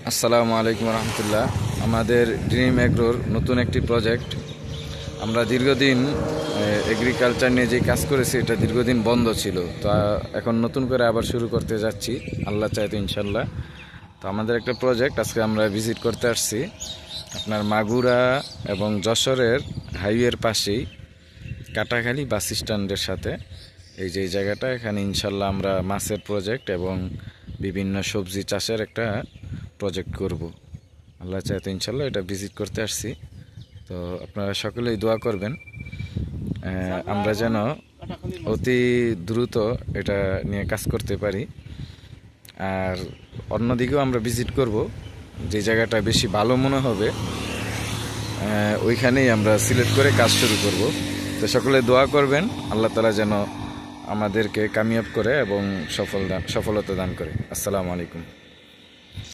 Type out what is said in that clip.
আসসালামু আলাইকুম রহমতুল্লাহ। আমাদের ড্রিম এগ্রোর নতুন একটি প্রজেক্ট। আমরা দীর্ঘদিন এগ্রিকালচার নিয়ে যে কাজ করেছি এটা দীর্ঘদিন বন্ধ ছিল, তো এখন নতুন করে আবার শুরু করতে যাচ্ছি আল্লাহ চাইতো ইনশাল্লাহ। তো আমাদের একটা প্রজেক্ট আজকে আমরা ভিজিট করতে আসছি আপনার মাগুরা এবং যশোরের হাইওয়ের পাশেই কাটাখালী বাস স্ট্যান্ডের সাথে এই যে জায়গাটা, এখানে ইনশাল্লাহ আমরা মাছের প্রজেক্ট এবং বিভিন্ন সবজি চাষের একটা প্রজেক্ট করব আল্লাহ চাইতো ইনশাল্লাহ। এটা ভিজিট করতে আসছি, তো আপনারা সকলেই দোয়া করবেন আমরা যেন অতি দ্রুত এটা নিয়ে কাজ করতে পারি। আর অন্যদিকেও আমরা ভিজিট করব, যে জায়গাটা বেশি ভালো মনে হবে ওইখানেই আমরা সিলেক্ট করে কাজ শুরু করব। তো সকলে দোয়া করবেন আল্লাহ তাআলা যেন আমাদেরকে কামিয়াব করে এবং সফলতা দান করে। আসসালামু আলাইকুম।